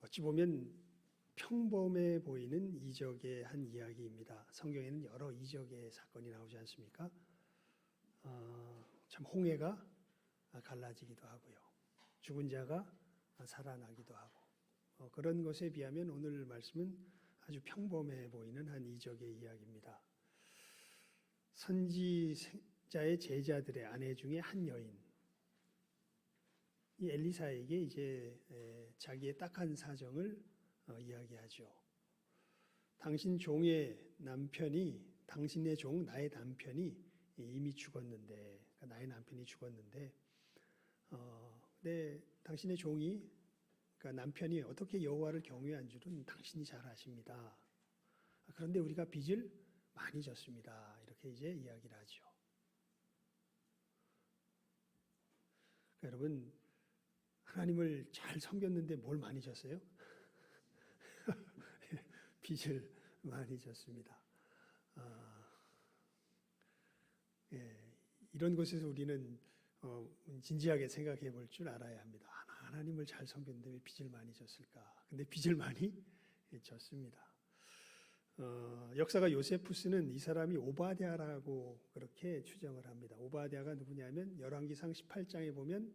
어찌 보면 평범해 보이는 이적의 한 이야기입니다. 성경에는 여러 이적의 사건이 나오지 않습니까? 참 홍해가 갈라지기도 하고요. 죽은 자가 살아나기도 하고 그런 것에 비하면 오늘 말씀은 아주 평범해 보이는 한 이적의 이야기입니다. 선지자의 제자들의 아내 중에 한 여인, 이 엘리사에게 이제 자기의 딱한 사정을 이야기하죠. 당신 종의 남편이, 당신의 종 나의 남편이 이미 죽었는데, 그러니까 나의 남편이 죽었는데, 근데 당신의 종이, 그러니까 남편이 어떻게 여호와를 경외한 줄은 당신이 잘 아십니다. 그런데 우리가 빚을 많이 졌습니다. 이렇게 이제 이야기를 하죠. 그러니까 여러분, 하나님을 잘 섬겼는데 뭘 많이 졌어요? 빚을 많이 졌습니다. 이런 것에서 우리는 진지하게 생각해 볼 줄 알아야 합니다. 하나님을 잘 섬겼는데 왜 빚을 많이 졌을까? 근데 빚을 많이 졌습니다. 역사가 요세푸스는 이 사람이 오바댜라고 그렇게 추정을 합니다. 오바댜가 누구냐면 열왕기상 18장에 보면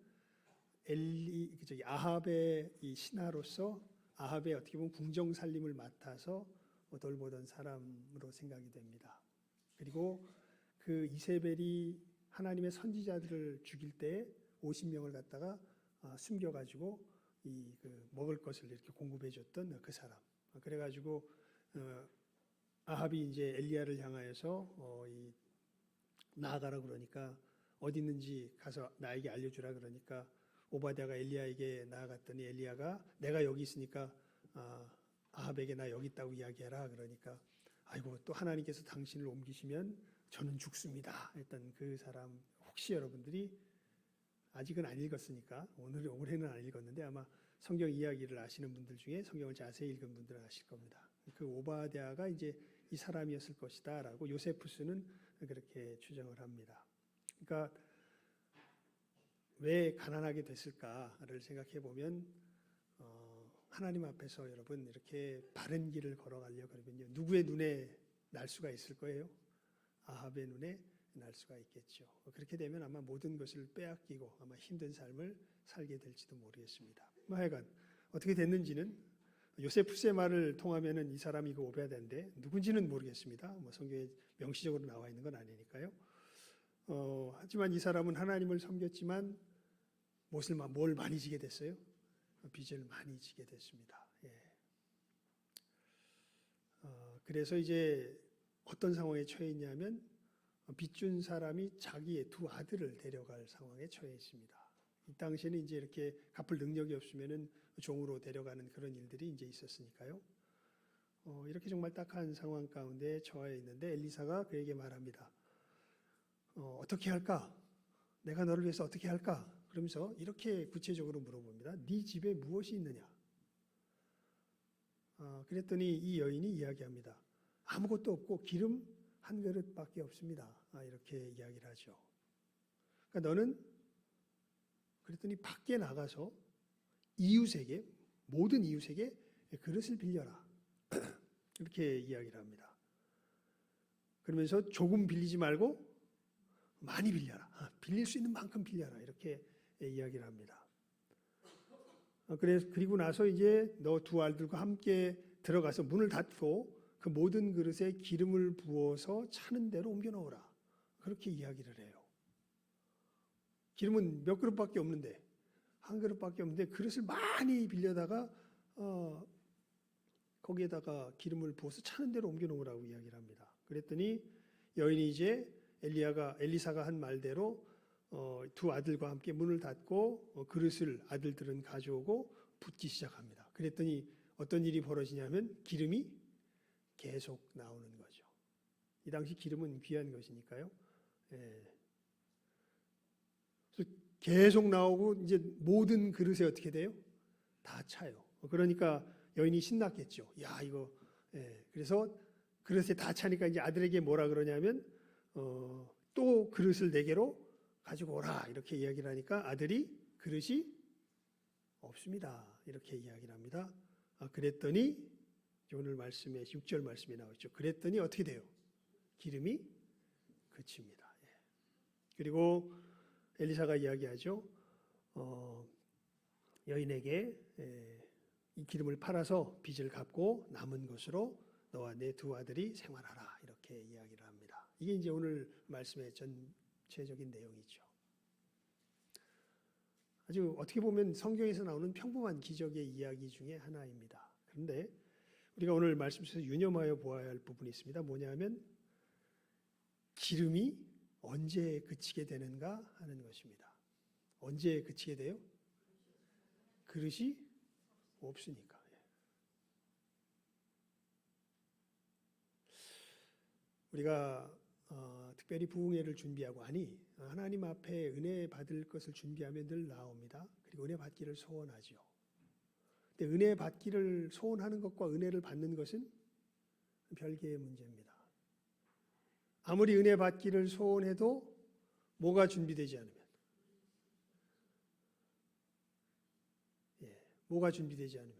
아합의 이 신하로서 아합의 어떻게 보면 궁정 살림을 맡아서 돌보던 사람으로 생각이 됩니다. 그리고 그 이세벨이 하나님의 선지자들을 죽일 때 50명을 갖다가 숨겨가지고 먹을 것을 이렇게 공급해줬던 그 사람. 그래가지고 아합이 이제 엘리야를 향하여서 나아가라 그러니까 어디 있는지 가서 나에게 알려주라 그러니까 오바댜가 엘리야에게 나아갔더니 엘리야가 내가 여기 있으니까 아합에게 나 여기 있다고 이야기해라 그러니까 아이고 또 하나님께서 당신을 옮기시면 저는 죽습니다 했던 그 사람. 혹시 여러분들이 아직은 안 읽었으니까 올해는 안 읽었는데 아마 성경 이야기를 아시는 분들 중에 성경을 자세히 읽은 분들은 아실 겁니다. 그 오바댜가 이제 이 사람이었을 것이다라고 요세푸스는 그렇게 추정을 합니다. 그러니까 왜 가난하게 됐을까를 생각해 보면 하나님 앞에서 여러분 이렇게 바른 길을 걸어가려고 그러면요 누구의 눈에 날 수가 있을 거예요? 아합의 눈에 날 수가 있겠죠. 그렇게 되면 아마 모든 것을 빼앗기고 아마 힘든 삶을 살게 될지도 모르겠습니다. 하여간 어떻게 됐는지는 요세푸스의 말을 통하면은 이 사람이 그 오베아인데 누군지는 모르겠습니다. 성경에 명시적으로 나와 있는 건 아니니까요. 하지만 이 사람은 하나님을 섬겼지만 뭘 많이 지게 됐어요? 빚을 많이 지게 됐습니다. 그래서 이제 어떤 상황에 처해 있냐면 빚준 사람이 자기의 두 아들을 데려갈 상황에 처해 있습니다. 이 당시에는 이제 이렇게 갚을 능력이 없으면은 종으로 데려가는 그런 일들이 이제 있었으니까요. 이렇게 정말 딱한 상황 가운데 처해 있는데 엘리사가 그에게 말합니다. 어떻게 할까? 내가 너를 위해서 어떻게 할까? 그러면서 이렇게 구체적으로 물어봅니다. 네 집에 무엇이 있느냐? 그랬더니 이 여인이 이야기합니다. 아무것도 없고 기름 한 그릇밖에 없습니다. 이렇게 이야기를 하죠. 그러니까 너는 그랬더니 밖에 나가서 이웃에게 모든 이웃에게 그릇을 빌려라. 이렇게 이야기를 합니다. 그러면서 조금 빌리지 말고 많이 빌려라. 빌릴 수 있는 만큼 빌려라. 이렇게 이야기를 합니다. 그리고 나서 이제 너 두 아들과 함께 들어가서 문을 닫고 그 모든 그릇에 기름을 부어서 차는 대로 옮겨 놓으라. 그렇게 이야기를 해요. 기름은 몇 그릇밖에 없는데 한 그릇밖에 없는데 그릇을 많이 빌려다가 거기에다가 기름을 부어서 차는 대로 옮겨 놓으라고 이야기를 합니다. 그랬더니 여인이 이제 엘리사가 한 말대로 두 아들과 함께 문을 닫고 그릇을 아들들은 가져오고 붓기 시작합니다. 그랬더니 어떤 일이 벌어지냐면 기름이 계속 나오는 거죠. 이 당시 기름은 귀한 것이니까요. 그래서 계속 나오고 이제 모든 그릇에 어떻게 돼요? 다 차요. 그러니까 여인이 신났겠죠. 야 이거. 그래서 그릇에 다 차니까 이제 아들에게 뭐라 그러냐면 또 그릇을 4개로 가지고 오라 이렇게 이야기를 하니까 아들이 그릇이 없습니다. 이렇게 이야기를 합니다. 그랬더니 오늘 말씀에 6절 말씀에 나오죠. 그랬더니 어떻게 돼요? 기름이 그칩니다. 예. 그리고 엘리사가 이야기하죠. 여인에게 이 기름을 팔아서 빚을 갚고 남은 것으로 너와 내 두 아들이 생활하라, 이렇게 이야기를 합니다. 이게 이제 오늘 말씀의 전체적인 내용이죠. 아주 어떻게 보면 성경에서 나오는 평범한 기적의 이야기 중에 하나입니다. 그런데 우리가 오늘 말씀 속에서 유념하여 보아야 할 부분이 있습니다. 뭐냐면 기름이 언제 그치게 되는가 하는 것입니다. 언제 그치게 돼요? 그릇이 없으니까. 우리가 특별히 부흥회를 준비하고 하니 하나님 앞에 은혜 받을 것을 준비하면 늘 나옵니다. 그리고 은혜 받기를 소원하죠. 근데 은혜 받기를 소원하는 것과 은혜를 받는 것은 별개의 문제입니다. 아무리 은혜 받기를 소원해도 뭐가 준비되지 않으면, 뭐가 준비되지 않으면,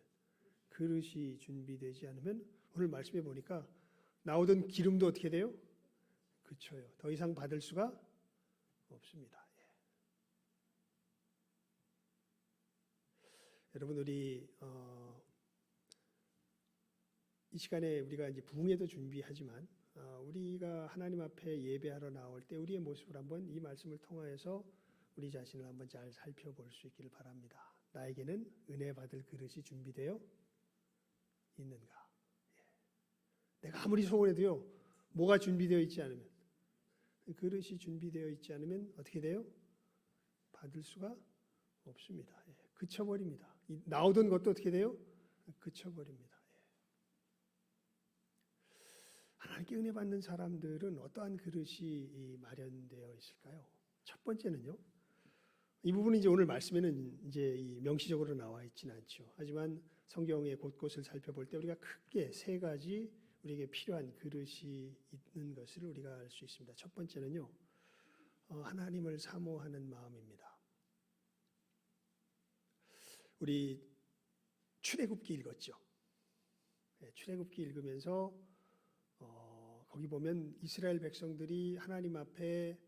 그릇이 준비되지 않으면 오늘 말씀해 보니까 나오던 기름도 어떻게 돼요? 그쳐요. 더 이상 받을 수가 없습니다. 여러분, 우리 이 시간에 우리가 이제 부흥회도 준비하지만 우리가 하나님 앞에 예배하러 나올 때 우리의 모습을 한번 이 말씀을 통하여서 우리 자신을 한번 잘 살펴볼 수 있기를 바랍니다. 나에게는 은혜 받을 그릇이 준비되어 있는가? 내가 아무리 소원해도요, 뭐가 준비되어 있지 않으면, 그릇이 준비되어 있지 않으면 어떻게 돼요? 받을 수가 없습니다. 그쳐버립니다. 나오던 것도 어떻게 돼요? 그쳐버립니다. 하나님께 은혜 받는 사람들은 어떠한 그릇이 마련되어 있을까요? 첫 번째는요, 이 부분이 이제 오늘 말씀에는 이제 명시적으로 나와 있지는 않죠. 하지만 성경의 곳곳을 살펴볼 때 우리가 크게 세 가지 우리에게 필요한 그릇이 있는 것을 우리가 알 수 있습니다. 첫 번째는요, 하나님을 사모하는 마음입니다. 우리 출애굽기 읽었죠. 출애굽기 읽으면서 거기 보면 이스라엘 백성들이 하나님 앞에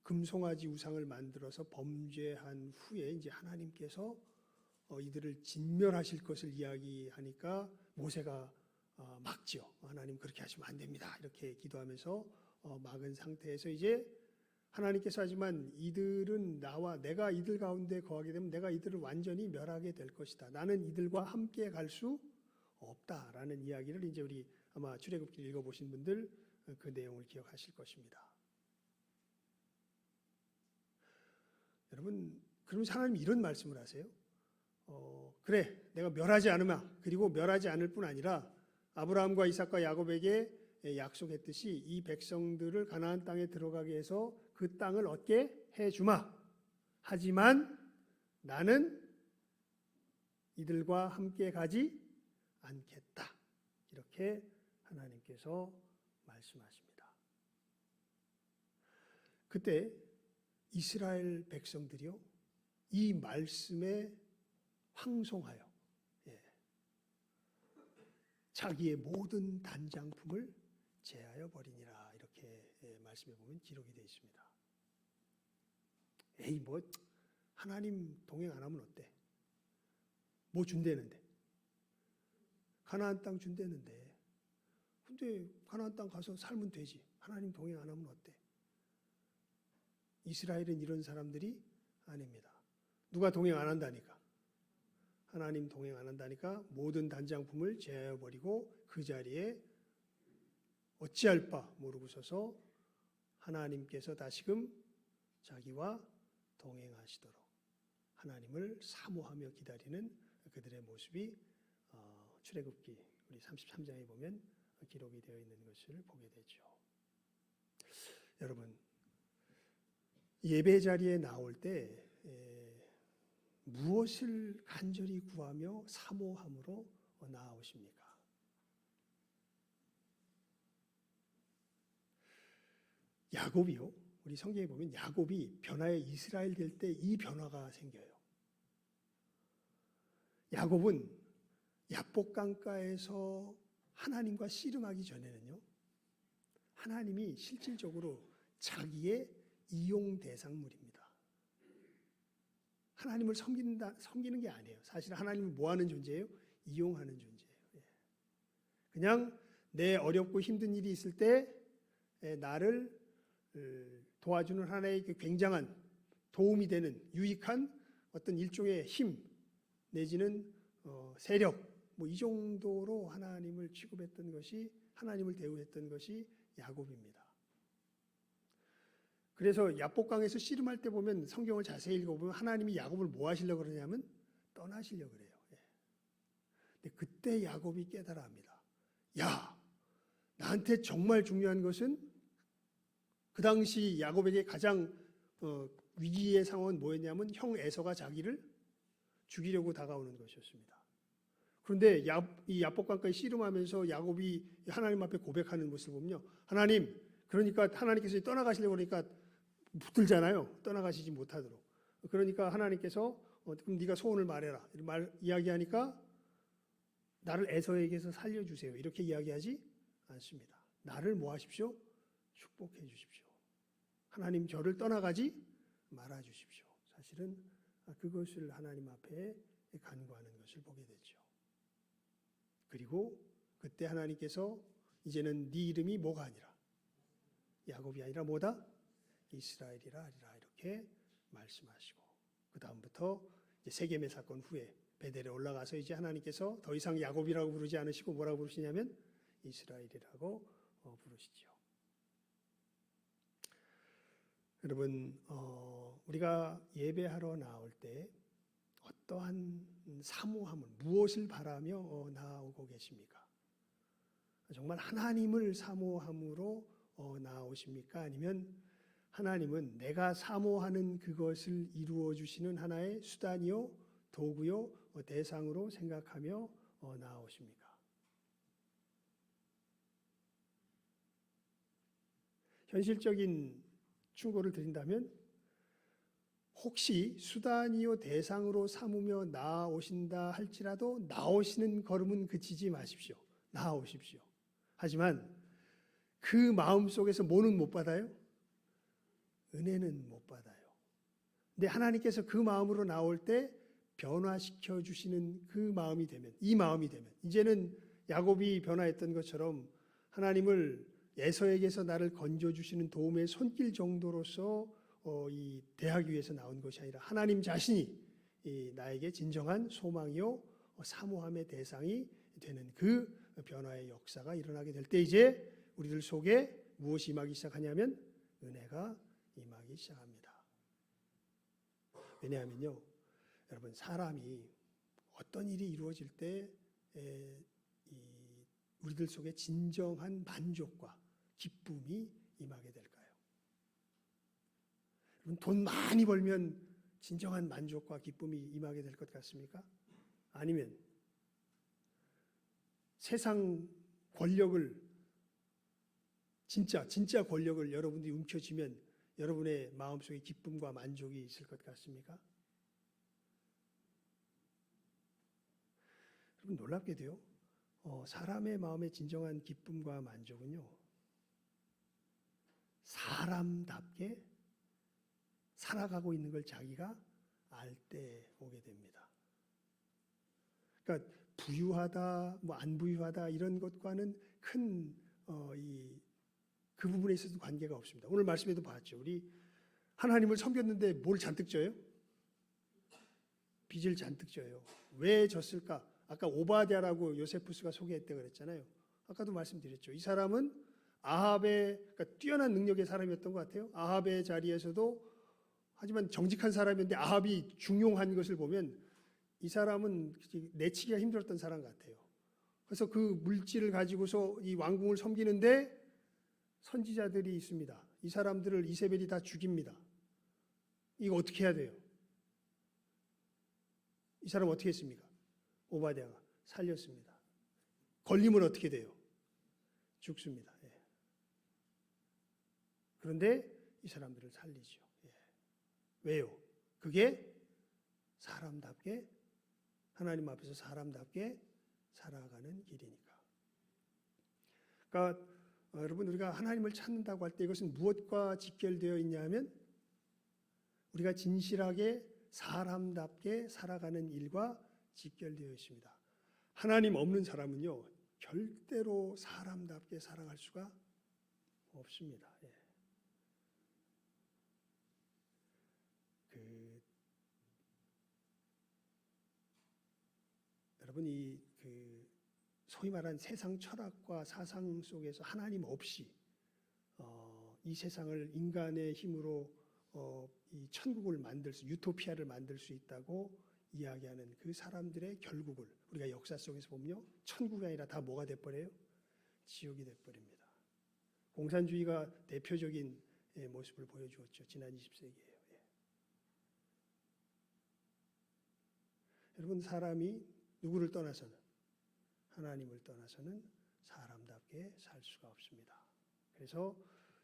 금송아지 우상을 만들어서 범죄한 후에 이제 하나님께서 이들을 진멸하실 것을 이야기하니까 모세가 막지요. 하나님 그렇게 하시면 안 됩니다. 이렇게 기도하면서 막은 상태에서 이제 하나님께서 하지만 이들은 나와 내가 이들 가운데 거하게 되면 내가 이들을 완전히 멸하게 될 것이다. 나는 이들과 함께 갈 수 없다라는 이야기를 이제 우리 아마 출애굽기를 읽어보신 분들 그 내용을 기억하실 것입니다. 여러분, 그러면서 하나님이 이런 말씀을 하세요. 그래, 내가 멸하지 않으마. 그리고 멸하지 않을 뿐 아니라 아브라함과 이삭과 야곱에게 약속했듯이 이 백성들을 가나안 땅에 들어가게 해서 그 땅을 얻게 해주마. 하지만 나는 이들과 함께 가지 않겠다. 이렇게 하나님께서 말씀하십니다. 그때 이스라엘 백성들이요, 이 말씀에 황송하여 자기의 모든 단장품을 제하여 버리니라. 이렇게 말씀해 보면 기록이 되어 있습니다. 에이, 뭐 하나님 동행 안 하면 어때? 뭐 준대는데, 가나안 땅 준대는데, 근데 가나안 땅 가서 살면 되지. 하나님 동행 안 하면 어때? 이스라엘은 이런 사람들이 아닙니다. 누가 동행 안 한다니까? 하나님 동행 안 한다니까 모든 단장품을 제하여 버리고 그 자리에 어찌할 바 모르고 서서 하나님께서 다시금 자기와 동행하시도록 하나님을 사모하며 기다리는 그들의 모습이 출애굽기 우리 33장에 보면 기록이 되어 있는 것을 보게 되죠. 여러분, 예배 자리에 나올 때 무엇을 간절히 구하며 사모함으로 나아오십니까? 야곱이요, 우리 성경에 보면 야곱이 변화의 이스라엘 될 때 이 변화가 생겨요. 야곱은 야복강가에서 하나님과 씨름하기 전에는요, 하나님이 실질적으로 자기의 이용 대상물입니다. 하나님을 섬기는 게 아니에요. 사실 하나님은 뭐 하는 존재예요? 이용하는 존재예요. 그냥 내 어렵고 힘든 일이 있을 때 나를 도와주는 하나의 굉장한 도움이 되는 유익한 어떤 일종의 힘 내지는 세력, 뭐 이 정도로 하나님을 취급했던 것이, 하나님을 대우했던 것이 야곱입니다. 그래서 야복강에서 씨름할 때 보면, 성경을 자세히 읽어보면 하나님이 야곱을 뭐 하시려고 그러냐면 떠나시려고 그래요. 근데 그때 야곱이 깨달아 합니다. 야, 나한테 정말 중요한 것은, 그 당시 야곱에게 가장 위기의 상황은 뭐였냐면 형 에서가 자기를 죽이려고 다가오는 것이었습니다. 그런데 이 야복강가에 씨름하면서 야곱이 하나님 앞에 고백하는 모습을 보면요, 하나님, 그러니까 하나님께서 떠나가시려고 그러니까 붙들잖아요. 떠나가시지 못하도록. 그러니까 하나님께서 그럼 네가 소원을 말해라, 이야기하니까 나를 에서에게서 살려주세요, 이렇게 이야기하지 않습니다. 나를 뭐 하십시오? 축복해 주십시오. 하나님, 저를 떠나가지 말아 주십시오. 사실은 그것을 하나님 앞에 간구하는 것을 보게 되죠. 그리고 그때 하나님께서 이제는 네 이름이 뭐가 아니라, 야곱이 아니라 뭐다? 이스라엘이라 하리라, 이렇게 말씀하시고, 그 다음부터 세겜의 사건 후에 베델에 올라가서 이제 하나님께서 더 이상 야곱이라고 부르지 않으시고 뭐라고 부르시냐면 이스라엘이라고 부르시죠. 여러분, 우리가 예배하러 나올 때 어떠한 사모함을, 무엇을 바라며 나오고 계십니까? 정말 하나님을 사모함으로 나오십니까? 아니면 하나님은 내가 사모하는 그것을 이루어 주시는 하나의 수단이요, 도구요, 대상으로 생각하며 나오십니까? 현실적인 충고를 드린다면, 혹시 수단이요 대상으로 삼으며 나오신다 할지라도 나오시는 걸음은 그치지 마십시오. 나오십시오. 하지만 그 마음 속에서 뭐는 못 받아요? 은혜는 못 받아요. 근데 하나님께서 그 마음으로 나올 때 변화시켜 주시는 그 마음이 되면, 이 마음이 되면, 이제는 야곱이 변화했던 것처럼 하나님을 에서에게서 나를 건져주시는 도움의 손길 정도로서 이 대하기 위해서 나온 것이 아니라 하나님 자신이 나에게 진정한 소망이요, 사모함의 대상이 되는 그 변화의 역사가 일어나게 될 때, 이제 우리들 속에 무엇이 임하기 시작하냐면 은혜가 임하기 시작합니다. 왜냐하면요, 여러분, 사람이 어떤 일이 이루어질 때 우리들 속에 진정한 만족과 기쁨이 임하게 될까요? 여러분, 돈 많이 벌면 진정한 만족과 기쁨이 임하게 될 것 같습니까? 아니면 세상 권력을, 진짜 권력을 여러분들이 움켜쥐면 여러분의 마음속에 기쁨과 만족이 있을 것 같습니까? 여러분, 놀랍게도요, 사람의 마음의 진정한 기쁨과 만족은요, 사람답게 살아가고 있는 걸 자기가 알 때 오게 됩니다. 그러니까 부유하다, 뭐 안 부유하다 이런 것과는 큰 그 부분에 있어서 관계가 없습니다. 오늘 말씀에도 봤죠. 우리 하나님을 섬겼는데 뭘 잔뜩 져요? 빚을 잔뜩 져요. 왜 졌을까? 아까 오바댜라고 요세푸스가 소개했다고 그랬잖아요. 아까도 말씀드렸죠. 이 사람은 아합의, 그러니까 뛰어난 능력의 사람이었던 것 같아요. 아합의 자리에서도, 하지만 정직한 사람이었는데 아합이 중용한 것을 보면 이 사람은 내치기가 힘들었던 사람 같아요. 그래서 그 물질을 가지고서 이 왕궁을 섬기는데 선지자들이 있습니다. 이 사람들을 이세벨이 다 죽입니다. 이거 어떻게 해야 돼요? 이 사람 어떻게 했습니까? 오바댜가 살렸습니다. 걸리면 어떻게 돼요? 죽습니다. 예. 그런데 이 사람들을 살리죠. 예. 왜요? 그게 사람답게, 하나님 앞에서 사람답게 살아가는 길이니까. 그러니까 여러분, 우리가 하나님을 찾는다고 할 때 이것은 무엇과 직결되어 있냐면 우리가 진실하게 사람답게 살아가는 일과 직결되어 있습니다. 하나님 없는 사람은요, 절대로 사람답게 살아갈 수가 없습니다. 예. 여러분, 소위 말한 세상 철학과 사상 속에서 하나님 없이 이 세상을 인간의 힘으로 이 천국을 유토피아를 만들 수 있다고 이야기하는 그 사람들의 결국을 우리가 역사 속에서 보면요, 천국이 아니라 다 뭐가 돼버려요? 지옥이 돼버립니다. 공산주의가 대표적인 모습을 보여주었죠. 지난 20세기에요. 예. 여러분, 사람이 누구를 떠나서는, 하나님을 떠나서는 사람답게 살 수가 없습니다. 그래서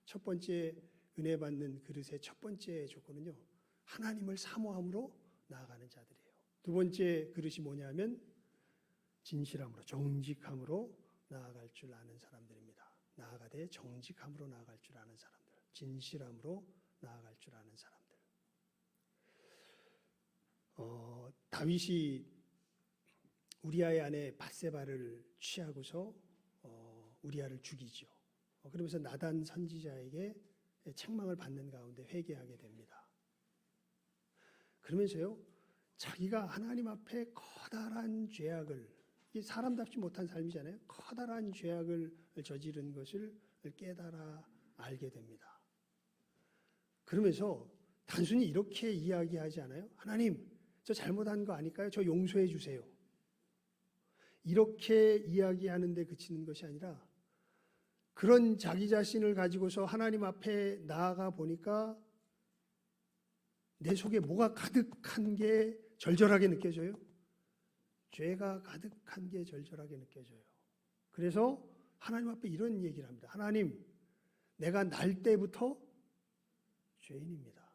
첫 번째 은혜 받는 그릇의 첫 번째 조건은요, 하나님을 사모함으로 나아가는 자들이에요. 두 번째 그릇이 뭐냐면 진실함으로, 정직함으로 나아갈 줄 아는 사람들입니다. 나아가되 정직함으로 나아갈 줄 아는 사람들, 진실함으로 나아갈 줄 아는 사람들. 다윗이 우리아의 아내 밧세바를 취하고서 우리아를 죽이죠. 그러면서 나단 선지자에게 책망을 받는 가운데 회개하게 됩니다. 그러면서요, 자기가 하나님 앞에 커다란 죄악을, 이게 사람답지 못한 삶이잖아요. 커다란 죄악을 저지른 것을 깨달아 알게 됩니다. 그러면서 단순히 이렇게 이야기하지 않아요. 하나님, 저 잘못한 거 아닐까요? 저 용서해 주세요. 이렇게 이야기하는 데 그치는 것이 아니라 그런 자기 자신을 가지고서 하나님 앞에 나아가 보니까 내 속에 뭐가 가득한 게 절절하게 느껴져요? 죄가 가득한 게 절절하게 느껴져요. 그래서 하나님 앞에 이런 얘기를 합니다. 하나님, 내가 날 때부터 죄인입니다.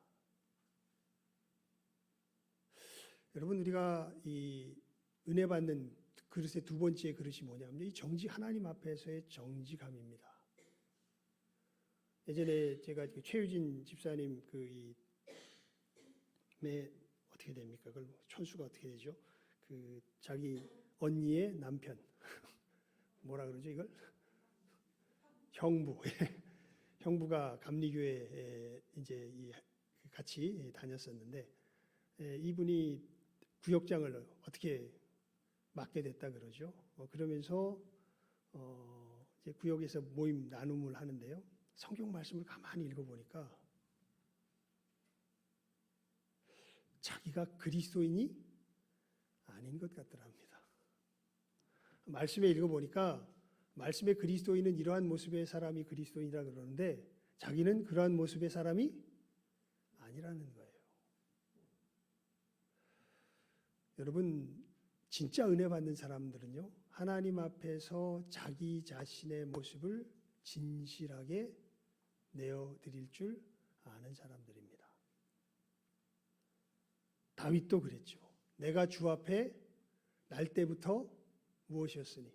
여러분, 우리가 이 은혜 받는 그릇의 두 번째 그릇이 뭐냐면 이 하나님 앞에서의 정직함입니다. 예전에 제가 최유진 집사님 어떻게 됩니까? 그걸 천수가 어떻게 되죠? 자기 언니의 남편 뭐라 그러죠 이걸? 형부. 형부가 감리교회에 이제 같이 다녔었는데 이분이 구역장을 어떻게 맡게 됐다 그러죠. 그러면서 이제 구역에서 모임 나눔을 하는데요. 성경 말씀을 가만히 읽어보니까 자기가 그리스도인이 아닌 것 같더랍니다. 말씀에 읽어보니까 말씀의 그리스도인은 이러한 모습의 사람이 그리스도인이라 그러는데 자기는 그러한 모습의 사람이 아니라는 거예요. 여러분, 진짜 은혜 받는 사람들은요, 하나님 앞에서 자기 자신의 모습을 진실하게 내어드릴 줄 아는 사람들입니다. 다윗도 그랬죠. 내가 주 앞에 날 때부터 무엇이었으니?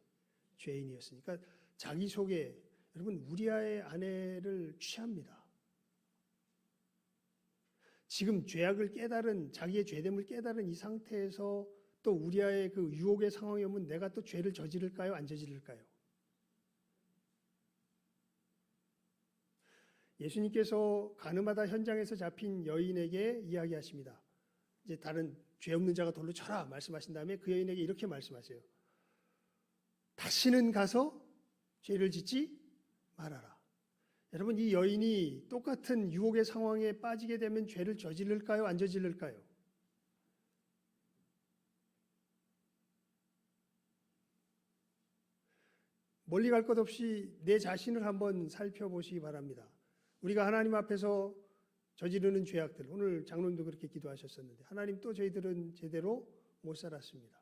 죄인이었으니. 그러니까 자기 속에, 여러분, 우리아의 아내를 취합니다. 지금 죄악을 깨달은, 자기의 죄됨을 깨달은 이 상태에서 또 우리아의 그 유혹의 상황이 오면 내가 또 죄를 저지를까요? 안 저지를까요? 예수님께서 가늠하다 현장에서 잡힌 여인에게 이야기하십니다. 이제 다른 죄 없는 자가 돌로 쳐라 말씀하신 다음에 그 여인에게 이렇게 말씀하세요. 다시는 가서 죄를 짓지 말아라. 여러분, 이 여인이 똑같은 유혹의 상황에 빠지게 되면 죄를 저지를까요? 안 저지를까요? 멀리 갈 것 없이 내 자신을 한번 살펴보시기 바랍니다. 우리가 하나님 앞에서 저지르는 죄악들, 오늘 장로님도 그렇게 기도하셨었는데 하나님 또 저희들은 제대로 못 살았습니다.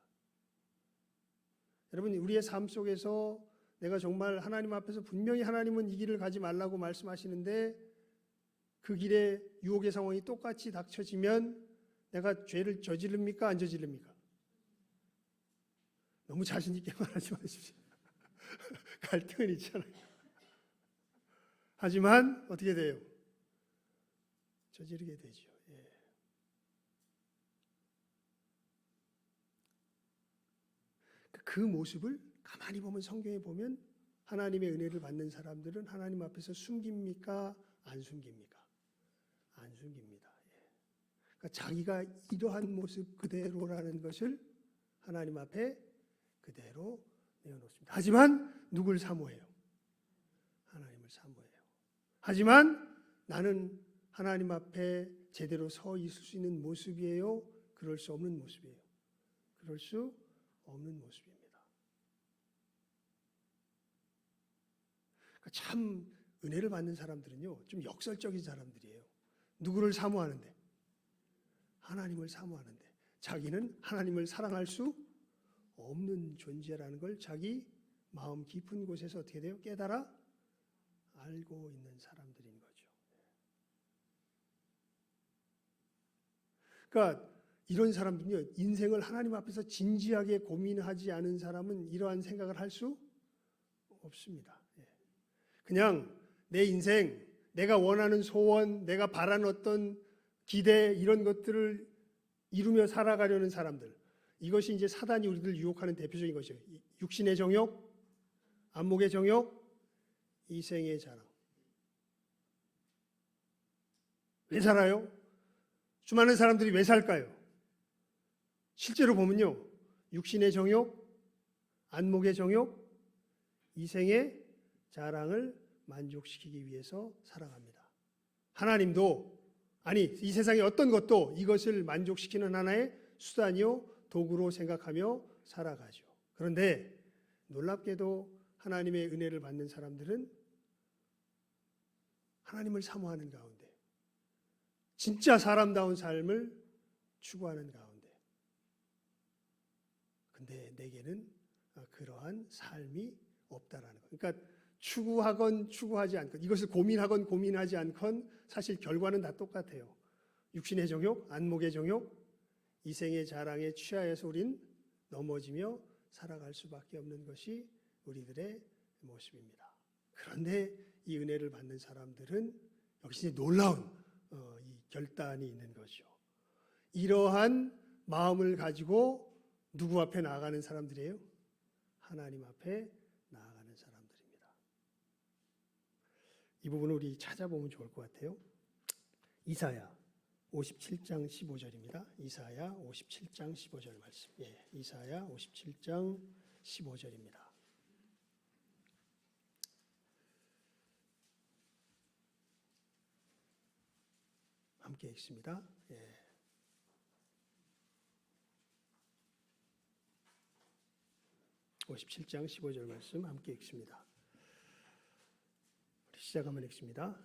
여러분, 우리의 삶 속에서 내가 정말 하나님 앞에서 분명히 하나님은 이 길을 가지 말라고 말씀하시는데 그 길에 유혹의 상황이 똑같이 닥쳐지면 내가 죄를 저지릅니까? 안 저지릅니까? 너무 자신 있게 말하지 마십시오. 갈등은 있잖아요. 하지만 어떻게 돼요? 저지르게 되죠. 예. 그 모습을 가만히 보면, 성경에 보면 하나님의 은혜를 받는 사람들은 하나님 앞에서 숨깁니까? 안 숨깁니까? 안 숨깁니다. 예. 그러니까 자기가 이러한 모습 그대로라는 것을 하나님 앞에 그대로 내어놓습니다. 하지만 누굴 사모해요? 하나님을 사모해요. 하지만 나는 하나님 앞에 제대로 서 있을 수 있는 모습이에요? 그럴 수 없는 모습이에요. 그럴 수 없는 모습입니다. 그러니까 참 은혜를 받는 사람들은요, 좀 역설적인 사람들이에요. 누구를 사모하는데? 하나님을 사모하는데 자기는 하나님을 사랑할 수 없는 존재라는 걸 자기 마음 깊은 곳에서 어떻게 돼요? 깨달아 알고 있는 사람들인 거죠. 그러니까 이런 사람들은요, 인생을 하나님 앞에서 진지하게 고민하지 않은 사람은 이러한 생각을 할 수 없습니다. 그냥 내 인생, 내가 원하는 소원, 내가 바라는 어떤 기대, 이런 것들을 이루며 살아가려는 사람들, 이것이 이제 사단이 우리를 유혹하는 대표적인 것이에요. 육신의 정욕, 안목의 정욕, 이생의 자랑. 왜 살아요? 수많은 사람들이 왜 살까요? 실제로 보면요, 육신의 정욕, 안목의 정욕, 이생의 자랑을 만족시키기 위해서 살아갑니다. 하나님도, 아니 이 세상의 어떤 것도 이것을 만족시키는 하나의 수단이요 도구로 생각하며 살아가죠. 그런데 놀랍게도 하나님의 은혜를 받는 사람들은 하나님을 사모하는 가운데, 진짜 사람다운 삶을 추구하는 가운데, 근데 내게는 그러한 삶이 없다라는 것. 그러니까 추구하건 추구하지 않건, 이것을 고민하건 고민하지 않건 사실 결과는 다 똑같아요. 육신의 정욕, 안목의 정욕, 이생의 자랑에 취하여서 우린 넘어지며 살아갈 수밖에 없는 것이 우리들의 모습입니다. 그런데 이 은혜를 받는 사람들은 역시 놀라운 이 결단이 있는 거죠. 이러한 마음을 가지고 누구 앞에 나아가는 사람들이에요? 하나님 앞에 나아가는 사람들입니다. 이 부분을 우리 찾아보면 좋을 것 같아요. 이사야 57장 15절입니다. 이사야 57장 15절 말씀. 예, 이사야 57장 15절입니다. 함께 읽습니다. 예. (57장 15절) 말씀 함께 읽습니다. 우리 시작 한번 읽습니다.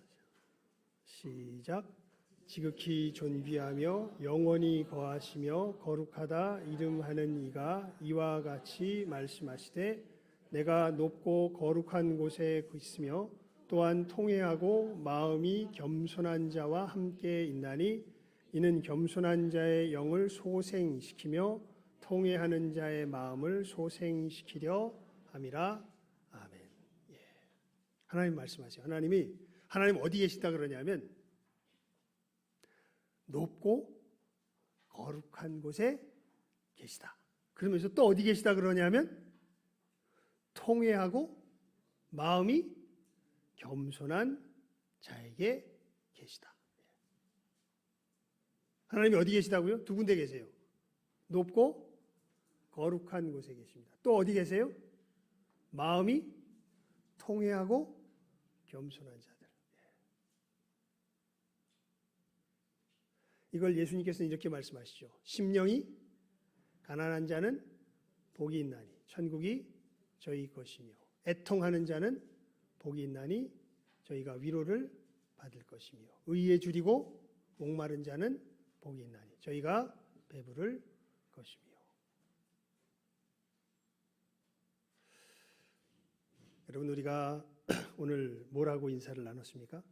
시작. 지극히 존귀하며 영원히 거하시며 거룩하다 이름하는 이가 이와 같이 말씀하시되 내가 높고 거룩한 곳에 있으며 또한 통회하고 마음이 겸손한 자와 함께 있나니 이는 겸손한 자의 영을 소생시키며 통회하는 자의 마음을 소생시키려 함이라. 아멘. 예. 하나님 말씀하세요. 하나님 어디 계시다 그러냐면 높고 거룩한 곳에 계시다. 그러면서 또 어디 계시다 그러냐면 통회하고 마음이 겸손한 자에게 계시다. 하나님이 어디 계시다고요? 두 군데 계세요. 높고 거룩한 곳에 계십니다. 또 어디 계세요? 마음이 통회하고 겸손한 자들. 이걸 예수님께서는 이렇게 말씀하시죠. 심령이 가난한 자는 복이 있나니 천국이 저희 것이며 애통하는 자는 복이 있나니 저희가 위로를 받을 것이며 의에 줄이고 목마른 자는 복이 있나니 저희가 배부를 것이며. 여러분, 우리가 오늘 뭐라고 인사를 나눴습니까?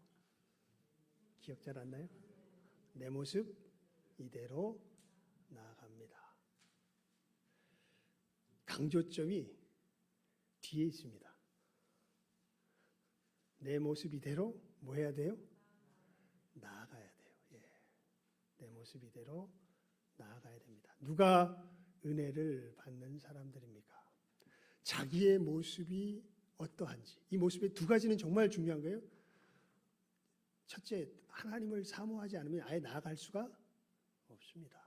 기억 잘 안 나요? 내 모습 이대로 나아갑니다. 강조점이 뒤에 있습니다. 내 모습 이대로 뭐 해야 돼요? 나아가야 돼요. 예. 내 모습 이대로 나아가야 됩니다. 누가 은혜를 받는 사람들입니까? 자기의 모습이 어떠한지. 이 모습의 두 가지는 정말 중요한 거예요. 첫째, 하나님을 사모하지 않으면 아예 나아갈 수가 없습니다.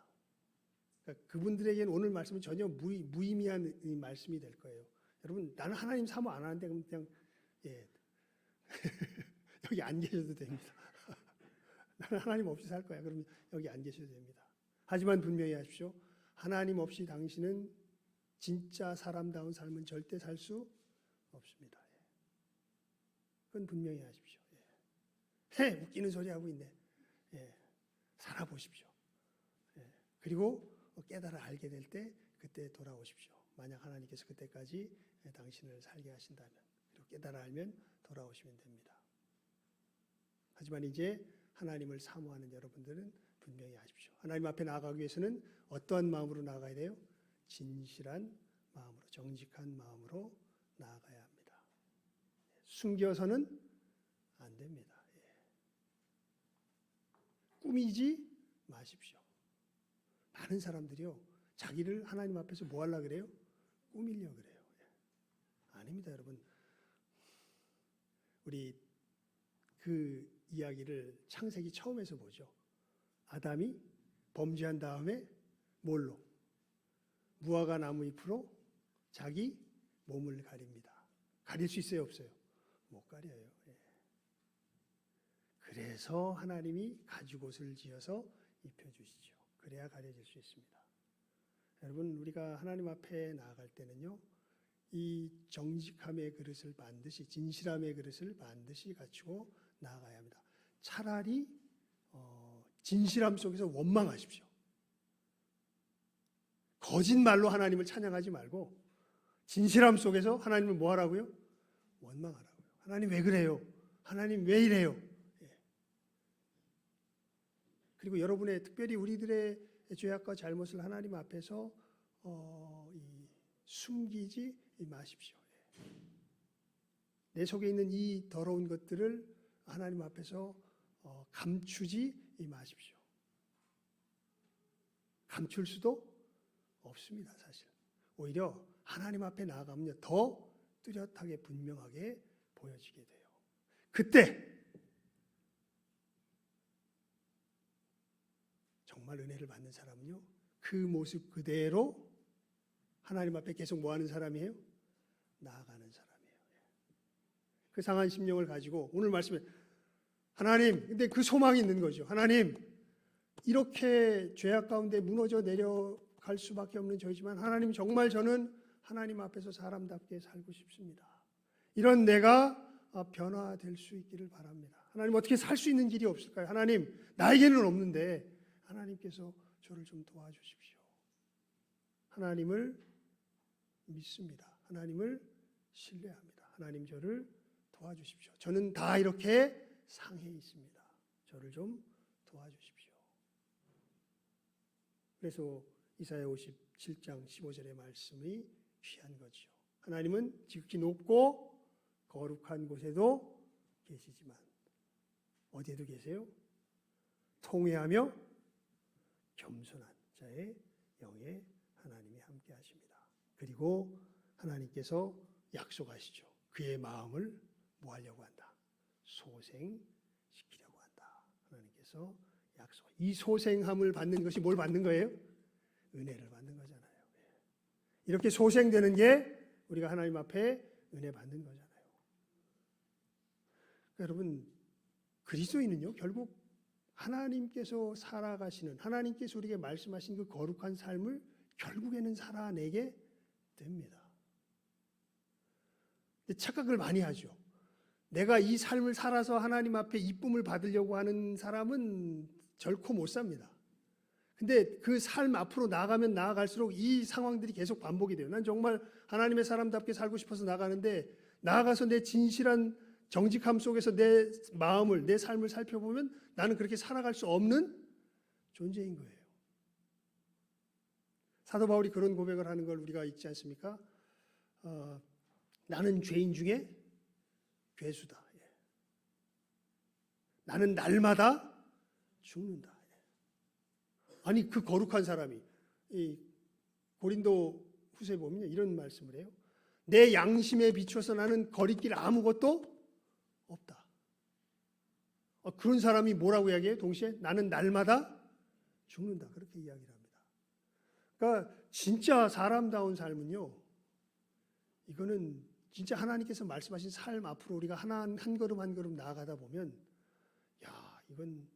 그러니까 그분들에게는 오늘 말씀은 전혀 무의미한 말씀이 될 거예요. 여러분, 나는 하나님 사모 안 하는데 그냥 여기 안 계셔도 됩니다. 나는 하나님 없이 살 거야. 그러면 여기 안 계셔도 됩니다. 하지만 분명히 하십시오. 하나님 없이 당신은 진짜 사람다운 삶은 절대 살 수 없습니다. 그건 분명히 하십시오. 웃기는 소리 하고 있네. 살아보십시오. 그리고 깨달아 알게 될 때 그때 돌아오십시오. 만약 하나님께서 그때까지 당신을 살게 하신다면, 그리고 깨달아 알면 돌아오시면 됩니다. 하지만 이제 하나님을 사모하는 여러분들은 분명히 아십시오. 하나님 앞에 나아가기 위해서는 어떠한 마음으로 나아가야 돼요? 진실한 마음으로, 정직한 마음으로 나아가야 합니다. 숨겨서는 안 됩니다. 꾸미지 마십시오. 많은 사람들이요, 자기를 하나님 앞에서 뭐 하려고 그래요? 꾸미려고 그래요. 아닙니다, 여러분. 우리 그 이야기를 창세기 처음에서 보죠. 아담이 범죄한 다음에 뭘로? 무화과 나무 잎으로 자기 몸을 가립니다. 가릴 수 있어요, 없어요? 못 가려요. 그래서 하나님이 가죽옷을 지어서 입혀주시죠. 그래야 가려질 수 있습니다. 여러분, 우리가 하나님 앞에 나아갈 때는요, 이 정직함의 그릇을 반드시, 진실함의 그릇을 반드시 갖추고 나아가야 합니다. 차라리 진실함 속에서 원망하십시오. 거짓말로 하나님을 찬양하지 말고 진실함 속에서 하나님을 뭐 하라고요? 원망하라고요. 하나님 왜 그래요? 하나님 왜 이래요? 그리고 여러분의, 특별히 우리들의 죄악과 잘못을 하나님 앞에서 숨기지 마십시오. 내 속에 있는 이 더러운 것들을 하나님 앞에서 감추지 마십시오. 감출 수도 없습니다, 사실. 오히려 하나님 앞에 나아가면 더 뚜렷하게 분명하게 보여지게 돼요. 그때 정말 은혜를 받는 사람은요, 그 모습 그대로 하나님 앞에 계속 뭐 하는 사람이에요? 나아가는 사람이에요. 그 상한 심령을 가지고 오늘 말씀에 하나님, 근데 그 소망이 있는 거죠. 하나님, 이렇게 죄악 가운데 무너져 내려갈 수밖에 없는 저이지만 하나님, 정말 저는 하나님 앞에서 사람답게 살고 싶습니다. 이런 내가 변화될 수 있기를 바랍니다. 하나님, 어떻게 살 수 있는 길이 없을까요? 하나님, 나에게는 없는데 하나님께서 저를 좀 도와주십시오. 하나님을 믿습니다. 하나님을 신뢰합니다. 하나님, 저를 도와주십시오. 저는 다 이렇게 상해 있습니다. 저를 좀 도와주십시오. 그래서 이사야 57장 15절의 말씀이 귀한 거죠. 하나님은 지극히 높고 거룩한 곳에도 계시지만 어디에도 계세요? 통회하며 겸손한 자의 영에 하나님이 함께 하십니다. 그리고 하나님께서 약속하시죠. 그의 마음을 뭐 하려고 한다? 소생시키려고 한다. 하나님께서 약속. 이 소생함을 받는 것이 뭘 받는 거예요? 은혜를 받는 거잖아요. 이렇게 소생되는 게 우리가 하나님 앞에 은혜 받는 거잖아요. 그러니까 여러분, 그리스도인은요, 결국 하나님께서 살아가시는, 하나님께서 우리에게 말씀하신 그 거룩한 삶을 결국에는 살아내게 됩니다. 근데 착각을 많이 하죠. 내가 이 삶을 살아서 하나님 앞에 이쁨을 받으려고 하는 사람은 결코 못 삽니다. 근데 그 삶 앞으로 나아가면 나아갈수록 이 상황들이 계속 반복이 돼요. 난 정말 하나님의 사람답게 살고 싶어서 나가는데 나아가서 내 진실한 정직함 속에서 내 마음을, 내 삶을 살펴보면 나는 그렇게 살아갈 수 없는 존재인 거예요. 사도 바울이 그런 고백을 하는 걸 우리가 읽지 않습니까? 나는 죄인 중에 괴수다. 나는 날마다 죽는다. 아니 그 거룩한 사람이 이 고린도 후서에 보면 이런 말씀을 해요. 내 양심에 비추어서 나는 거리낄 아무것도 없다. 그런 사람이 뭐라고 이야기해요? 동시에 나는 날마다 죽는다. 그렇게 이야기를 합니다. 그러니까 진짜 사람다운 삶은요. 이거는 진짜 하나님께서 말씀하신 삶 앞으로 우리가 한 걸음 한 걸음 나아가다 보면 이건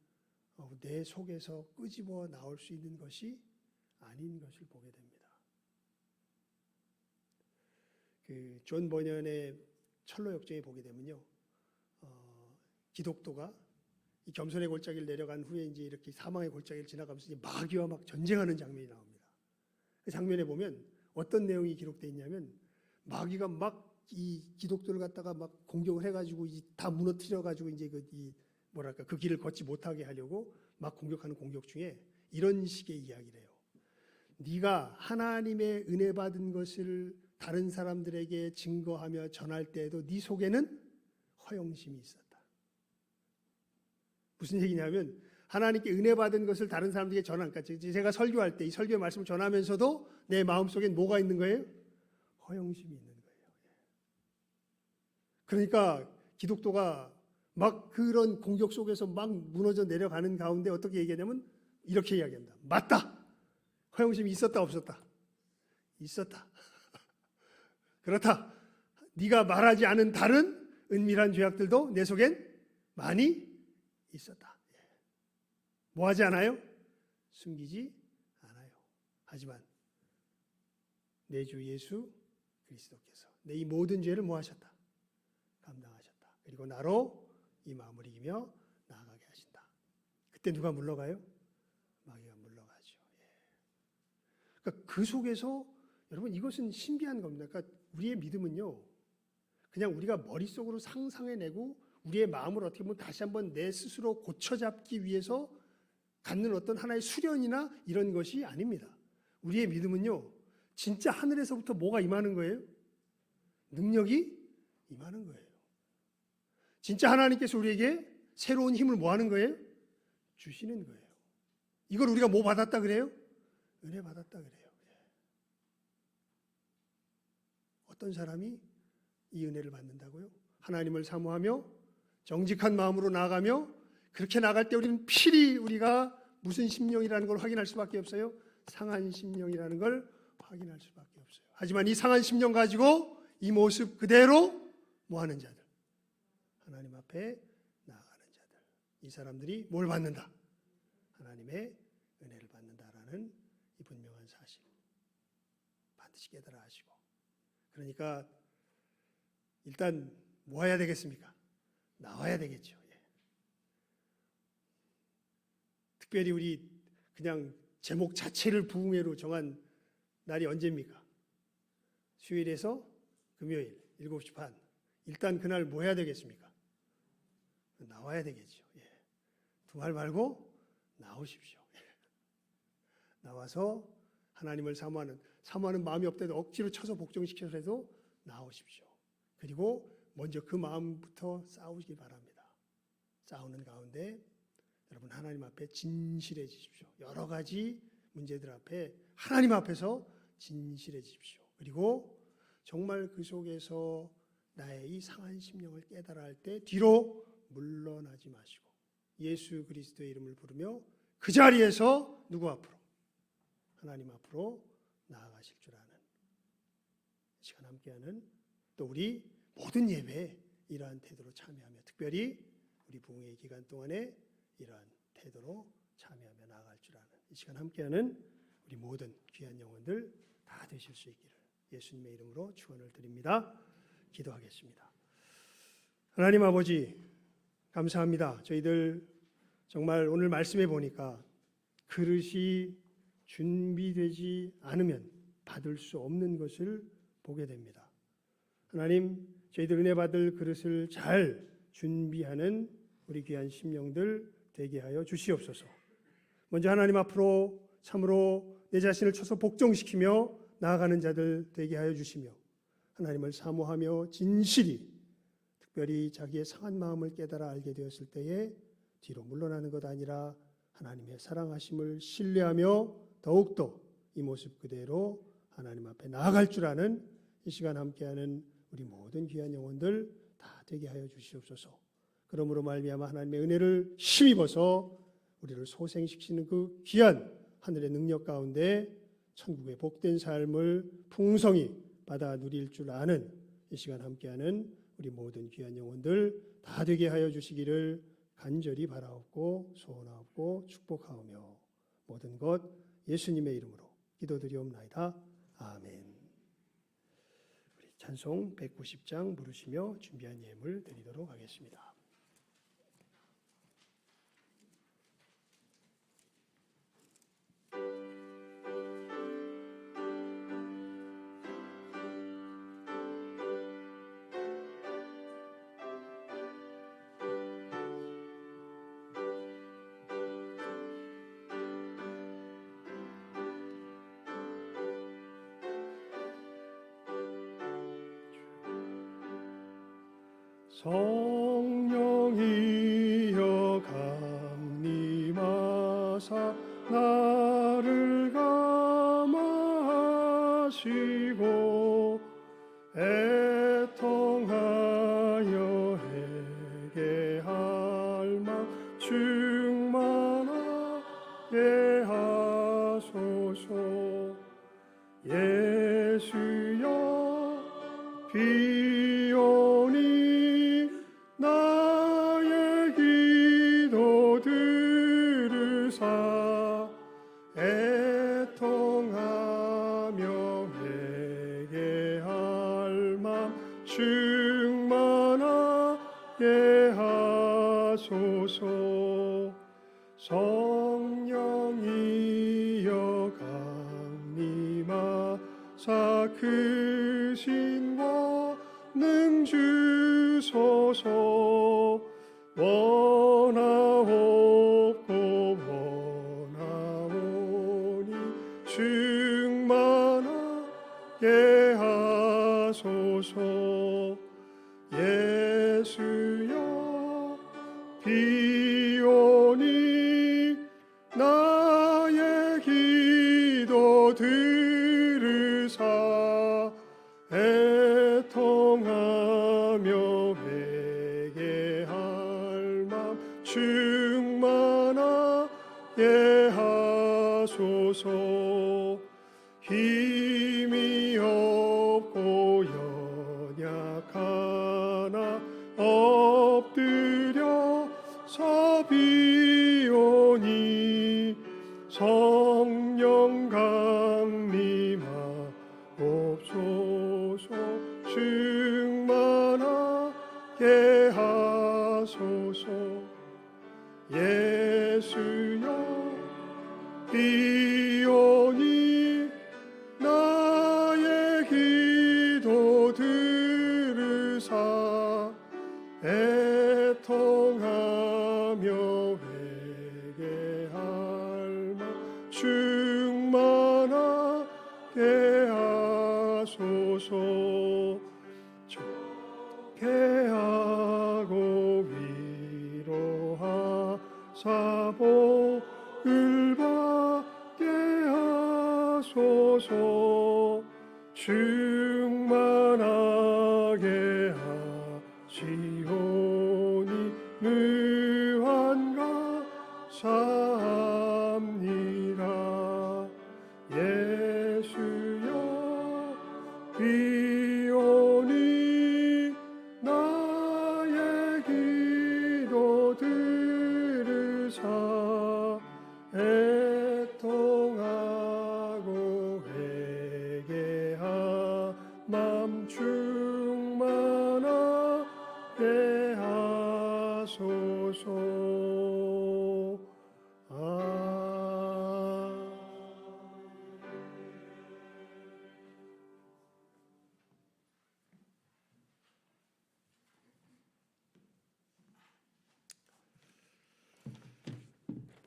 내 속에서 끄집어 나올 수 있는 것이 아닌 것을 보게 됩니다. 그 존 버년의 철로 역정에 보게 되면요, 기독도가 이 겸손의 골짜기를 내려간 후에 이제 이렇게 사망의 골짜기를 지나가면서 이제 마귀와 막 전쟁하는 장면이 나옵니다. 그 장면에 보면 어떤 내용이 기록되어 있냐면 마귀가 막 이 기독도를 갖다가 막 공격을 해가지고 다 무너뜨려가지고 이제 그 길을 걷지 못하게 하려고 막 공격하는 공격 중에 이런 식의 이야기를 해요. 네가 하나님의 은혜 받은 것을 다른 사람들에게 증거하며 전할 때에도 네 속에는 허영심이 있었다. 무슨 얘기냐면 하나님께 은혜 받은 것을 다른 사람들에게 전하니까 제가 설교할 때 이 설교의 말씀을 전하면서도 내 마음속엔 뭐가 있는 거예요? 허영심이 있는 거예요. 그러니까 기독도가 막 그런 공격 속에서 막 무너져 내려가는 가운데 어떻게 얘기하냐면 이렇게 이야기합니다. 맞다. 허영심이 있었다 없었다? 있었다. 그렇다. 네가 말하지 않은 다른 은밀한 죄악들도 내 속엔 많이 있었다. 뭐 하지 않아요? 숨기지 않아요. 하지만 내 주 예수 그리스도께서 내 이 모든 죄를 뭐 하셨다? 감당하셨다. 그리고 나로 이 마음을 이기며 나아가게 하신다. 그때 누가 물러가요? 마귀가 물러가죠. 그러니까 그 속에서 여러분 이것은 신비한 겁니다. 그러니까 우리의 믿음은요, 그냥 우리가 머릿속으로 상상해내고 우리의 마음을 어떻게 보면 다시 한번 내 스스로 고쳐잡기 위해서 갖는 어떤 하나의 수련이나 이런 것이 아닙니다. 우리의 믿음은요, 진짜 하늘에서부터 뭐가 임하는 거예요? 능력이 임하는 거예요. 진짜 하나님께서 우리에게 새로운 힘을 뭐 하는 거예요? 주시는 거예요. 이걸 우리가 뭐 받았다 그래요? 은혜 받았다 그래요. 어떤 사람이 이 은혜를 받는다고요? 하나님을 사모하며 정직한 마음으로 나아가며 그렇게 나갈 때 우리는 필히 우리가 무슨 심령이라는 걸 확인할 수밖에 없어요. 상한 심령이라는 걸 확인할 수밖에 없어요. 하지만 이 상한 심령 가지고 이 모습 그대로 뭐 하는 자들? 하나님 앞에 나아가는 자들. 이 사람들이 뭘 받는다? 하나님의 은혜를 받는다라는 이 분명한 사실. 반드시 깨달아 하시고. 그러니까 일단 뭐 해야 되겠습니까? 나와야 되겠죠. 특별히 우리 그냥 제목 자체를 부흥회로 정한 날이 언제입니까? 수요일에서 금요일 7시 반. 일단 그날 뭐 해야 되겠습니까? 나와야 되겠죠. 두말 말고 나오십시오. 나와서 하나님을 사모하는 마음이 없더라도 억지로 쳐서 복종시켜서라도 나오십시오. 그리고 먼저 그 마음부터 싸우시기 바랍니다. 싸우는 가운데 여러분 하나님 앞에 진실해지십시오. 여러 가지 문제들 앞에 하나님 앞에서 진실해지십시오. 그리고 정말 그 속에서 나의 이 상한 심령을 깨달아 할 때 뒤로 물러나지 마시고 예수 그리스도의 이름을 부르며 그 자리에서 누구 앞으로? 하나님 앞으로 나아가실 줄 아는 시간 함께하는 또 우리 모든 예배에 이러한 태도로 참여하며 특별히 우리 부흥회 기간 동안에 이러한 태도로 참여하며 나아갈 줄 아는 이 시간 함께하는 우리 모든 귀한 영혼들 다 되실 수 있기를 예수님의 이름으로 축원을 드립니다. 기도하겠습니다. 하나님 아버지 감사합니다. 저희들 정말 오늘 말씀해 보니까 그릇이 준비되지 않으면 받을 수 없는 것을 보게 됩니다. 하나님 저희들 은혜 받을 그릇을 잘 준비하는 우리 귀한 심령들 되게 하여 주시옵소서. 먼저 하나님 앞으로 참으로 내 자신을 쳐서 복종시키며 나아가는 자들 되게 하여 주시며 하나님을 사모하며 진실이 특별히 자기의 상한 마음을 깨달아 알게 되었을 때에 뒤로 물러나는 것 아니라 하나님의 사랑하심을 신뢰하며 더욱더 이 모습 그대로 하나님 앞에 나아갈 줄 아는 이 시간 함께하는 우리 모든 귀한 영혼들 다 되게 하여 주시옵소서. 그러므로 말미암아 하나님의 은혜를 힘입어서 우리를 소생시키는 그 귀한 하늘의 능력 가운데 천국의 복된 삶을 풍성히 받아 누릴 줄 아는 이 시간 함께하는 우리 모든 귀한 영혼들 다 되게 하여 주시기를 간절히 바라옵고 소원하옵고 축복하오며 모든 것 예수님의 이름으로 기도드리옵나이다. 아멘. 우리 찬송 190장 부르시며 준비한 예물 드리도록 하겠습니다. 성령이여 강림하사 나를 감화하시고 애통하여 회개할 맘 충만하게 하소서. 예수여 비오니 나의 기도 들으사 애통하며 회개할 맘 충만하게 하소서. 성령이여 강림하사 그 신과 능 주소서. 원하옵고 원하오니 충만하게 하소서. 예수여 비오니 나의 기도 들으사 애통하며 회개할 맘 충만하게 하소서. 힘이 없고 연약하나 엎드려서 비오니 성령 강림하옵소서. 충만하게 하소서. 예수여 비오니 나의 기도 들으사 애통하며 회개할 맘 충만하게 하소서. 좋게 하고 위로하사 복을 받게 하소서. 충만하게 하시오니 무한가 사합니다. 예수여 비오니 나의 기도 들으사 애통하고 회개하 맘 충만하게 하소서.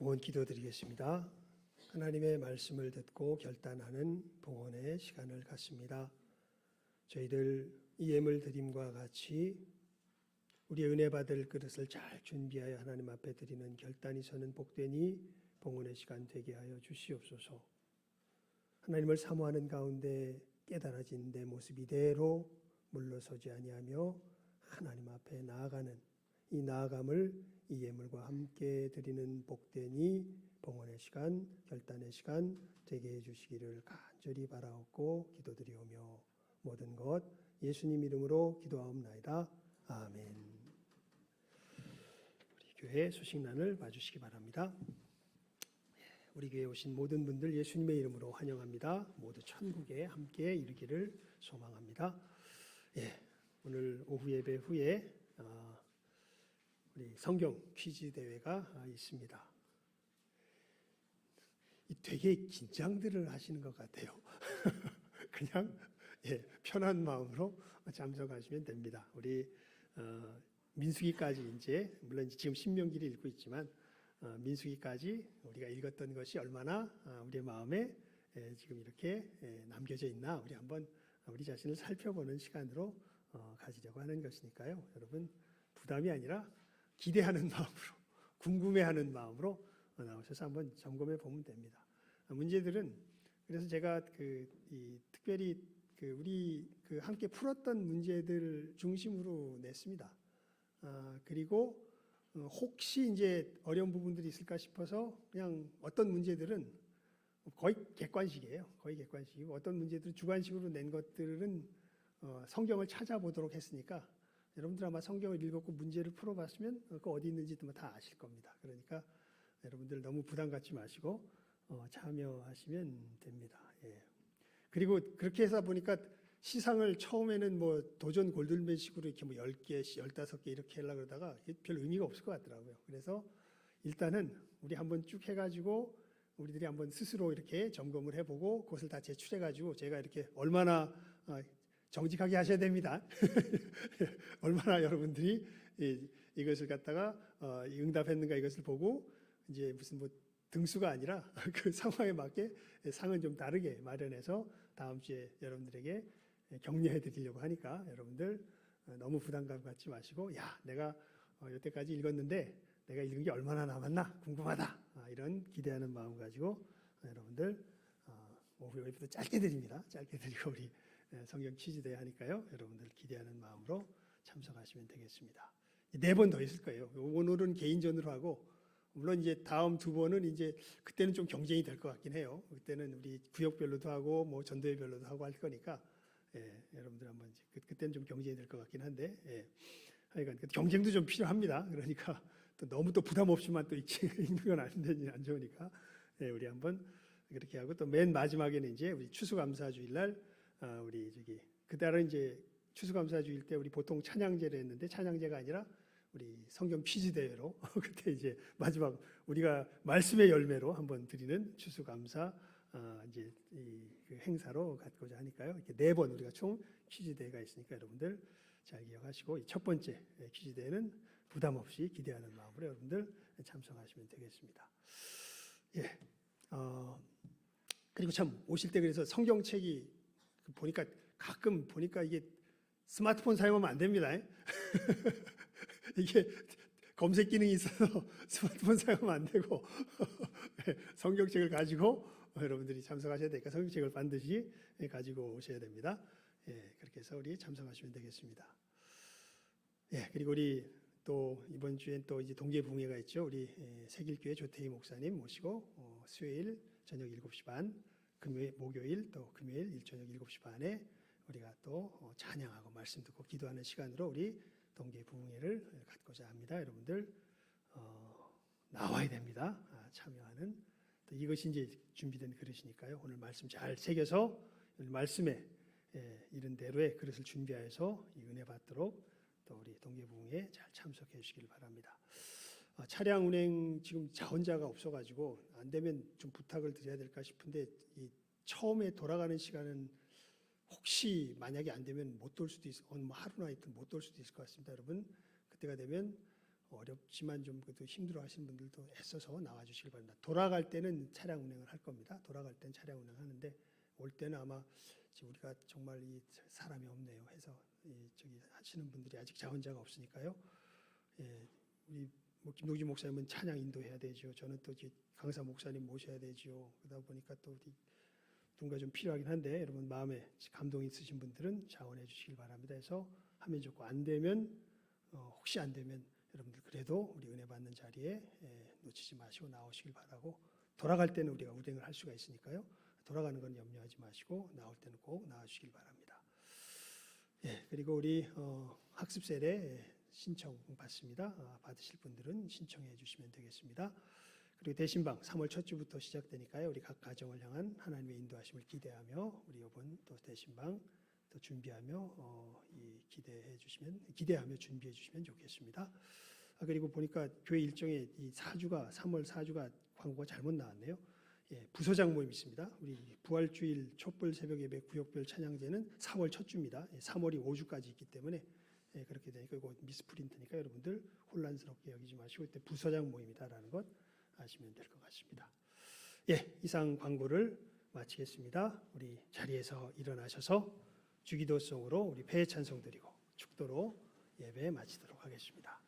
봉헌 기도드리겠습니다. 하나님의 말씀을 듣고 결단하는 봉헌의 시간을 갖습니다. 저희들 이 예물 드림과 같이 우리의 은혜 받을 그릇을 잘 준비하여 하나님 앞에 드리는 결단이 서는 복되니 봉헌의 시간 되게 하여 주시옵소서. 하나님을 사모하는 가운데 깨달아진 내 모습 이대로 물러서지 아니하며 하나님 앞에 나아가는 이 나아감을 이 예물과 함께 드리는 복되니 봉헌의 시간, 결단의 시간 되게 해주시기를 간절히 바라옵고 기도드리오며 모든 것 예수님 이름으로 기도하옵나이다. 아멘. 우리 교회 소식란을 봐주시기 바랍니다. 우리 교회에 오신 모든 분들 예수님의 이름으로 환영합니다. 모두 천국에 함께 이르기를 소망합니다. 오늘 오후 예배 후에 우리 성경 퀴즈 대회가 있습니다. 되게 긴장들을 하시는 것 같아요. 그냥 편한 마음으로 참석하시면 됩니다. 우리 민수기까지 이제 물론 지금 신명기를 읽고 있지만 민수기까지 우리가 읽었던 것이 얼마나 우리의 마음에 지금 이렇게 남겨져 있나 우리 한번 우리 자신을 살펴보는 시간으로 가지려고 하는 것이니까요. 여러분 부담이 아니라 기대하는 마음으로 궁금해하는 마음으로 나오셔서 한번 점검해 보면 됩니다. 문제들은 그래서 제가 특별히 우리 함께 풀었던 문제들 중심으로 냈습니다. 그리고 혹시 이제 어려운 부분들이 있을까 싶어서 그냥 어떤 문제들은 거의 객관식이에요. 거의 객관식이고 어떤 문제들은 주관식으로 낸 것들은 성경을 찾아보도록 했으니까 여러분들 아마 성경을 읽었고 문제를 풀어봤으면 그 어디 있는지도 다 아실 겁니다. 그러니까 여러분들 너무 부담 갖지 마시고 참여하시면 됩니다. 그리고 그렇게 해서 보니까 시상을 처음에는 뭐 도전 골든벨식으로 이렇게 뭐 10개, 15개 이렇게 하려고 그러다가 별 의미가 없을 것 같더라고요. 그래서 일단은 우리 한번 쭉 해가지고 우리들이 한번 스스로 이렇게 점검을 해보고 그것을 다 제출해가지고 제가 이렇게 얼마나 정직하게 하셔야 됩니다. 얼마나 여러분들이 이것을 갖다가 응답했는가 이것을 보고 이제 무슨 뭐 등수가 아니라 그 상황에 맞게 상은 좀 다르게 마련해서 다음 주에 여러분들에게 격려해 드리려고 하니까 여러분들 너무 부담감 갖지 마시고 내가 여태까지 읽었는데 내가 읽은 게 얼마나 남았나 궁금하다 이런 기대하는 마음 가지고 여러분들 오후 예배도 짧게 드립니다. 짧게 드리고 우리 성경 퀴즈 대회 하니까요. 여러분들 기대하는 마음으로 참석하시면 되겠습니다. 4번 더 있을 거예요. 오늘은 개인전으로 하고 물론 이제 다음 2번은 이제 그때는 좀 경쟁이 될 것 같긴 해요. 그때는 우리 구역별로도 하고 뭐 전도회별로도 하고 할 거니까 여러분들 한번 그때는 좀 경쟁이 될 것 같긴 한데 하여간 경쟁도 좀 필요합니다. 그러니까 또 너무 또 부담 없이만 또 읽는 건 안 좋으니까 우리 한번 그렇게 하고 또 맨 마지막에는 이제 우리 추수감사주일 날 우리 그달은 이제 추수감사주일 때 우리 보통 찬양제를 했는데 찬양제가 아니라 우리 성경 퀴즈 대회로 그때 이제 마지막 우리가 말씀의 열매로 한번 드리는 추수감사 이제 그 행사로 갖고자 하니까요. 이렇게 4번 우리가 총 퀴즈 대회가 있으니까 여러분들 잘 기억하시고 이 첫 번째 퀴즈 대회는 부담 없이 기대하는 마음으로 여러분들 참석하시면 되겠습니다. 그리고 참 오실 때 그래서 성경책이 보니까 가끔 보니까 이게 스마트폰 사용하면 안 됩니다. 이게 검색 기능이 있어서 스마트폰 사용하면 안 되고 성경책을 가지고 여러분들이 참석하셔야 되니까 성경책을 반드시 가지고 오셔야 됩니다. 그렇게 해서 우리 참석하시면 되겠습니다. 그리고 우리 또 이번 주엔 또 이제 동계붕회가 있죠. 우리 세길교회 조태희 목사님 모시고 수요일 저녁 7시 반, 목요일 또 금요일 일저녁 7시 반에 우리가 또 찬양하고 말씀 듣고 기도하는 시간으로 우리 동계붕회를 갖고자 합니다. 여러분들 나와야 됩니다. 참여하는 또 이것이 이제 준비된 그릇이니까요. 오늘 말씀 잘 새겨서 오늘 말씀에 이런 대로의 그릇을 준비하여서 이 은혜 받도록 또 우리 동계붕회에 잘 참석해 주시길 바랍니다. 차량 운행 지금 자원자가 없어가지고 안 되면 좀 부탁을 드려야 될까 싶은데 이 처음에 돌아가는 시간은 혹시 만약에 안 되면 못 돌 수도 있어. 뭐 하루나 이틀 못 돌 수도 있을 것 같습니다. 여러분 그때가 되면 어렵지만 좀 그래도 힘들어하시는 분들도 애써서 나와주시길 바랍니다. 돌아갈 때는 차량 운행을 할 겁니다. 돌아갈 때는 차량 운행하는데 올 때는 아마 지금 우리가 정말 이 사람이 없네요 해서 저기 하시는 분들이 아직 자원자가 없으니까요. 예, 우리 뭐 김동진 목사님은 찬양 인도해야 되죠. 저는 또 강사 목사님 모셔야 되죠. 그러다 보니까 또 우리 누군가 좀 필요하긴 한데 여러분 마음에 감동이 있으신 분들은 자원해 주시길 바랍니다. 해서 하면 좋고 안 되면 혹시 안 되면 여러분들 그래도 우리 은혜 받는 자리에 놓치지 마시고 나오시길 바라고 돌아갈 때는 우리가 운행을 할 수가 있으니까요. 돌아가는 건 염려하지 마시고 나올 때는 꼭 나와주시길 바랍니다. 예, 그리고 우리 학습 세례 신청 받습니다. 받으실 분들은 신청해 주시면 되겠습니다. 그리고 대신방 3월 첫 주부터 시작되니까요. 우리 각 가정을 향한 하나님의 인도하심을 기대하며 우리 이번 또 대신방 또 준비하며 기대하며 준비해 주시면 좋겠습니다. 그리고 보니까 교회 일정에 이 3월 4주가 광고가 잘못 나왔네요. 예, 부서장 모임 있습니다. 우리 부활주일 촛불 새벽 예배 구역별 찬양제는 4월 첫 주입니다. 3월이 5주까지 있기 때문에 그렇게 되니까 이거 미스프린트니까 여러분들 혼란스럽게 여기지 마시고 이때 부서장 모임이다라는 것 아시면 될 것 같습니다. 예, 이상 광고를 마치겠습니다. 우리 자리에서 일어나셔서 주기도송으로 우리 폐회 찬송 드리고 축도로 예배 마치도록 하겠습니다.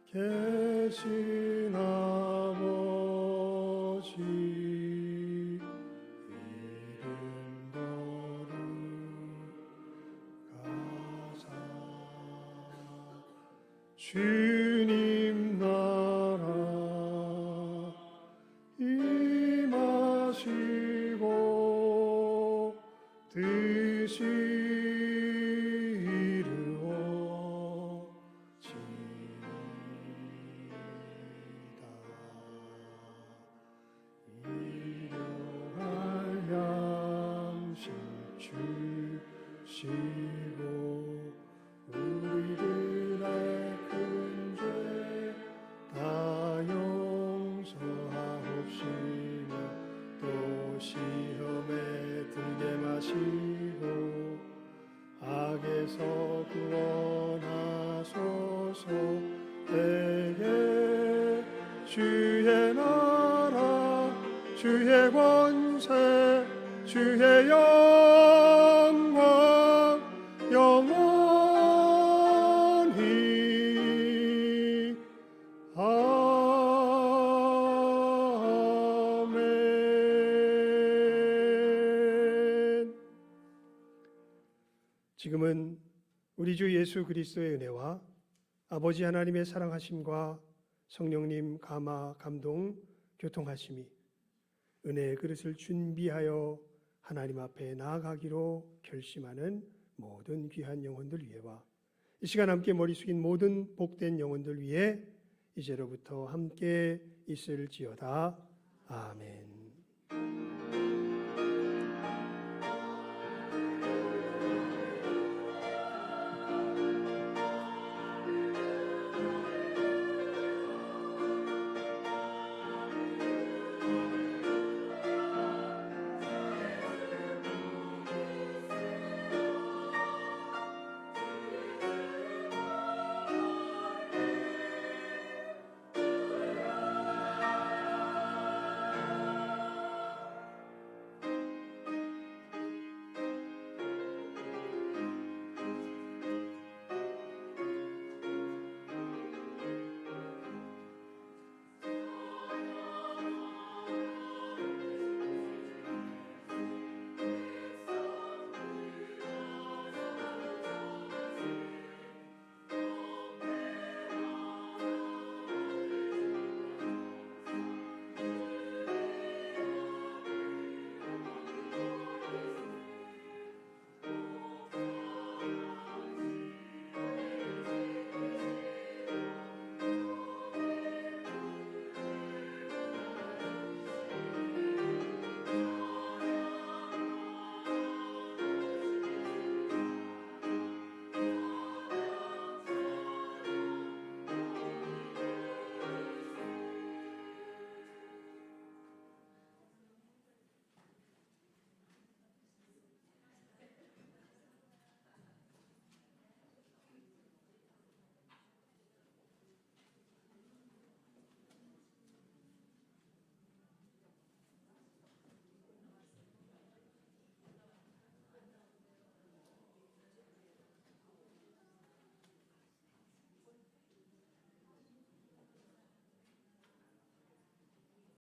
계신 아버지 이름 거룩하사 주님 나라 임하시고 뜻이 우리들의 큰 죄 다 용서하옵시며 또 시험에 들게 마시고 악에서 구원하소서. 내게 주의 나라 주의 권세 주의 영광 영원히 아멘. 지금은 우리 주 예수 그리스도의 은혜와 아버지 하나님의 사랑하심과 성령님 감화 감동 교통하심이 은혜의 그릇을 준비하여 하나님 앞에 나아가기로 결심하는 모든 귀한 영혼들 위에와 이 시간 함께 머리 숙인 모든 복된 영혼들 위에 이제로부터 함께 있을지어다. 아멘.